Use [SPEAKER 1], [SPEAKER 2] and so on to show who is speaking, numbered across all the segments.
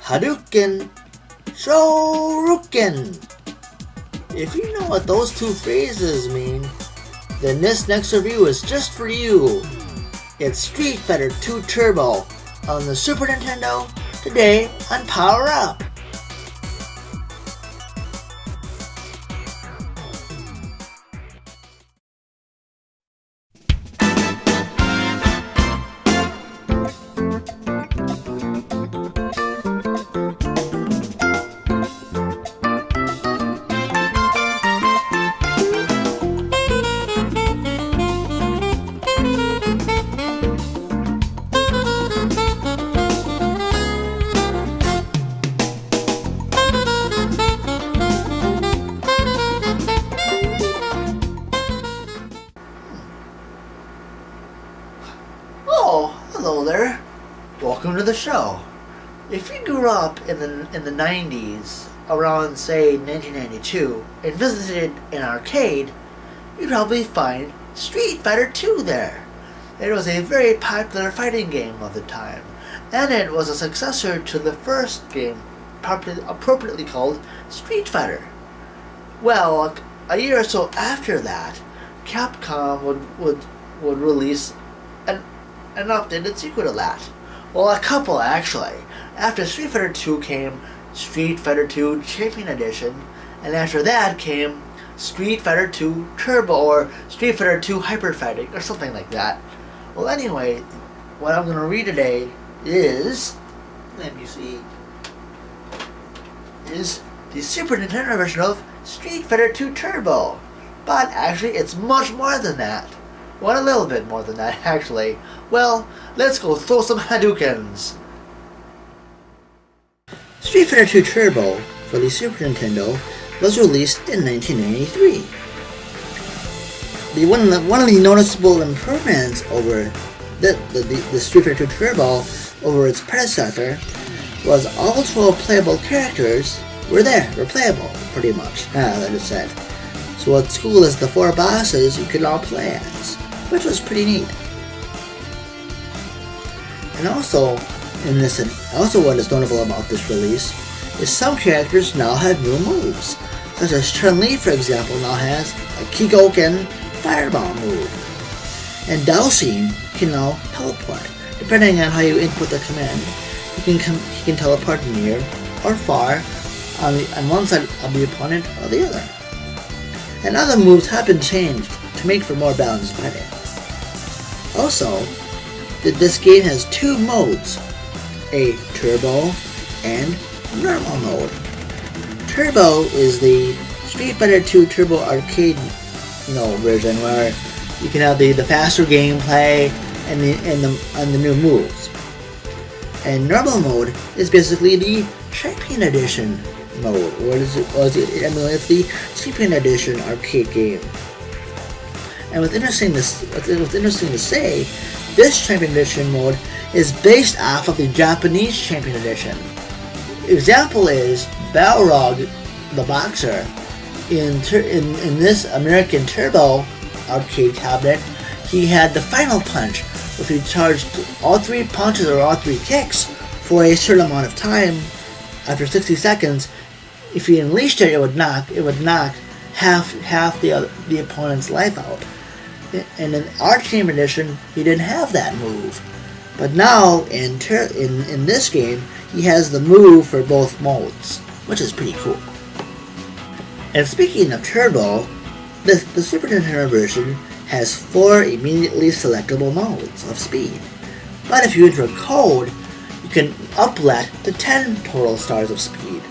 [SPEAKER 1] Hadouken, Shoryuken. If you know what those two phrases mean, then this next review is just for you. It's Street Fighter 2 Turbo on the Super Nintendo, today on Power Up. Hello there. Welcome to the show. If you grew up in the 90s, around say 1992, and visited an arcade, you'd probably find Street Fighter 2 there. It was a very popular fighting game of the time, and it was a successor to the first game, appropriately called Street Fighter. Well, a year or so after that, Capcom would release an updated sequel to that. Well, a couple actually. After Street Fighter 2 came Street Fighter 2 Champion Edition, and after that came Street Fighter 2 Turbo or Street Fighter 2 Hyper Fighting or something like that. Well, anyway, what I'm going to read today is, is the Super Nintendo version of Street Fighter 2 Turbo. But actually, it's much more than that. Well, a little bit more than that, actually. Well, let's go throw some Hadoukens. Street Fighter 2 Turbo for the Super Nintendo was released in 1993. One of the noticeable improvements over the Street Fighter 2 Turbo over its predecessor was all 12 playable characters were playable, pretty much, as I just said. So what's cool is the 4 bosses you could all play as, which was pretty neat. And also what is notable about this release is some characters now have new moves, such as Chun-Li, for example, now has a Kikoken Fireball move, and Dhalsim can now teleport. Depending on how you input the command, he can teleport near or far on one side of the opponent or the other. And other moves have been changed to make for more balanced fighting. Also, this game has 2 modes, a Turbo and Normal mode. Turbo is the Street Fighter 2 Turbo arcade version where you can have the faster gameplay and the new moves. And Normal mode is basically the Champion Edition mode, it's the Champion Edition arcade game. And what's interesting to say, this Champion Edition mode is based off of the Japanese Champion Edition. Example is Balrog, the boxer, in this American Turbo arcade cabinet. He had the final punch, if he charged all 3 punches or all 3 kicks for a certain amount of time. After 60 seconds, if he unleashed it, it would knock half the opponent's life out. And in our Champion Edition, he didn't have that move. But now, in this game, he has the move for both modes, which is pretty cool. And speaking of Turbo, the Super Nintendo version has 4 immediately selectable modes of speed. But if you enter a code, you can uplet to 10 total stars of speed.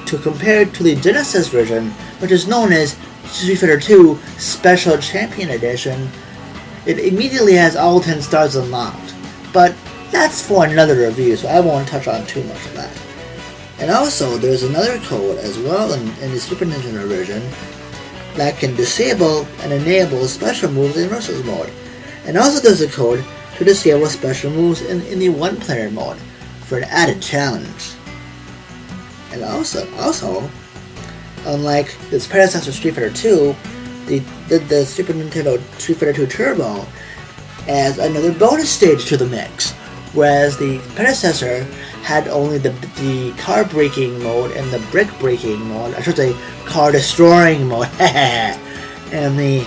[SPEAKER 1] To compare to the Genesis version, which is known as Street Fighter 2 Special Champion Edition, it immediately has all 10 stars unlocked. But that's for another review, so I won't touch on too much of that. And also, there's another code as well in the Super Nintendo version that can disable and enable special moves in versus mode. And also there's a code to disable special moves in the one-player mode for an added challenge. And also, unlike its predecessor Street Fighter 2, the Super Nintendo Street Fighter 2 Turbo adds another bonus stage to the mix, whereas the predecessor had only the car braking mode and the brick breaking mode. I should say car destroying mode. And the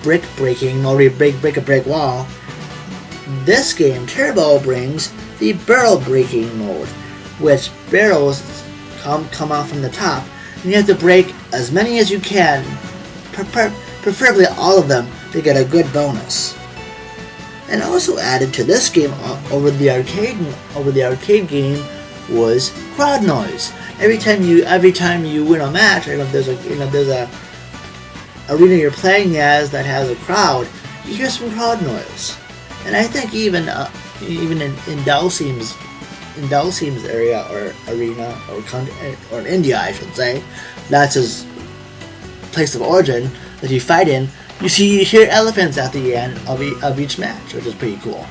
[SPEAKER 1] brick breaking mode where you break a brick wall. This game, Turbo, brings the barrel breaking mode, which barrels come out from the top, and you have to break as many as you can, preferably all of them, to get a good bonus. And also added to this game over the arcade game was crowd noise. Every time you win a match, and if there's a arena you're playing as that has a crowd, you hear some crowd noise. And I think even in Dalsim's area or arena or in India, I should say, that's his place of origin that you fight in. You hear elephants at the end of each match, which is pretty cool.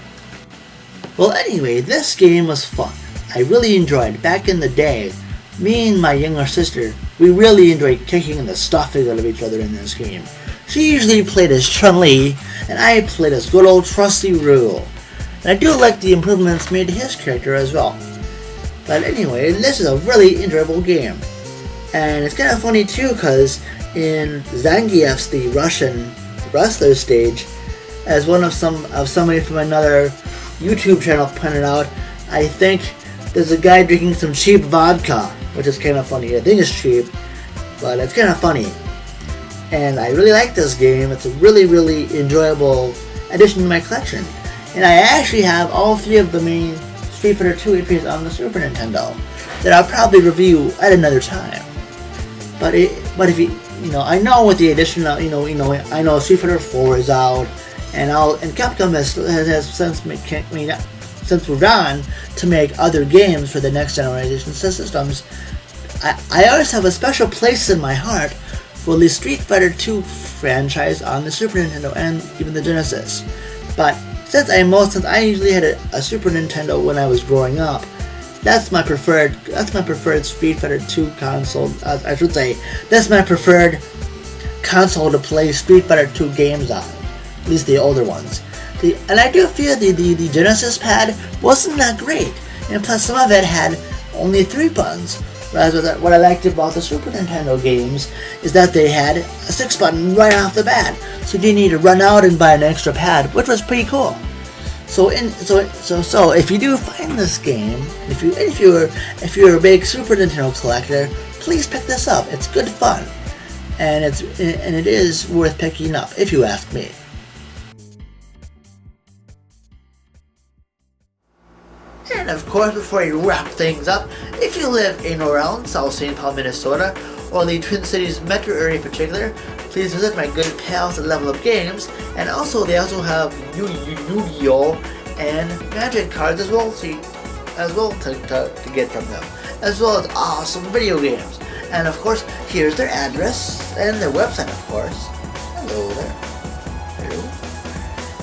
[SPEAKER 1] Well, anyway, this game was fun. I really enjoyed it. Back in the day, me and my younger sister, we really enjoyed kicking the stuffing out of each other in this game. She usually played as Chun-Li, and I played as good old trusty Rule. And I do like the improvements made to his character as well. But anyway, this is a really enjoyable game. And it's kind of funny too, because in Zangief's the Russian wrestler stage, as somebody from another YouTube channel pointed out, I think there's a guy drinking some cheap vodka, which is kind of funny. I think it's cheap, but it's kind of funny. And I really like this game. It's a really, really enjoyable addition to my collection. And I actually have all three of the main Street Fighter 2 APs on the Super Nintendo that I'll probably review at another time. But if I know with the addition of, I know Street Fighter 4 is out, and Capcom has since moved on to make other games for the next generation systems. I always have a special place in my heart for the Street Fighter 2 franchise on the Super Nintendo and even the Genesis. But since I usually had a Super Nintendo when I was growing up, that's my preferred Street Fighter 2 console. I should say that's my preferred console to play Street Fighter 2 games on, at least the older ones. And I do feel the Genesis pad wasn't that great, and plus some of it had only 3 buttons. Whereas what I liked about the Super Nintendo games is that they had a 6-button right off the bat, so you didn't need to run out and buy an extra pad, which was pretty cool. So if you do find this game, if you're a big Super Nintendo collector, please pick this up. It's good fun, and it is worth picking up if you ask me. And of course, before I wrap things up, if you live in or around South St. Paul, Minnesota, or the Twin Cities metro area in particular, please visit my good pals at Level Up Games. And also, they also have Yu-Gi-Oh! And Magic cards as well to get from them, as well as awesome video games. And of course, here's their address and their website, of course. Hello there. Hello.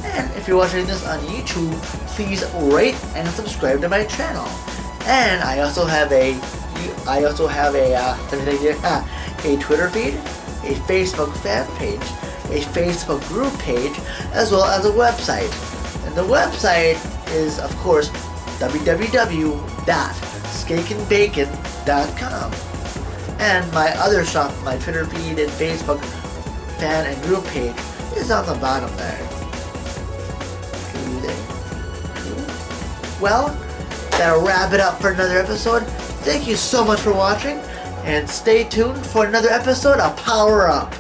[SPEAKER 1] And if you're watching this on YouTube, please rate and subscribe to my channel. And I also have a Twitter feed, a Facebook fan page, a Facebook group page, as well as a website. And the website is, of course, www.skakinbacon.com. And my other shop, my Twitter feed and Facebook fan and group page is on the bottom there. Well, that'll wrap it up for another episode. Thank you so much for watching, and stay tuned for another episode of Power Up.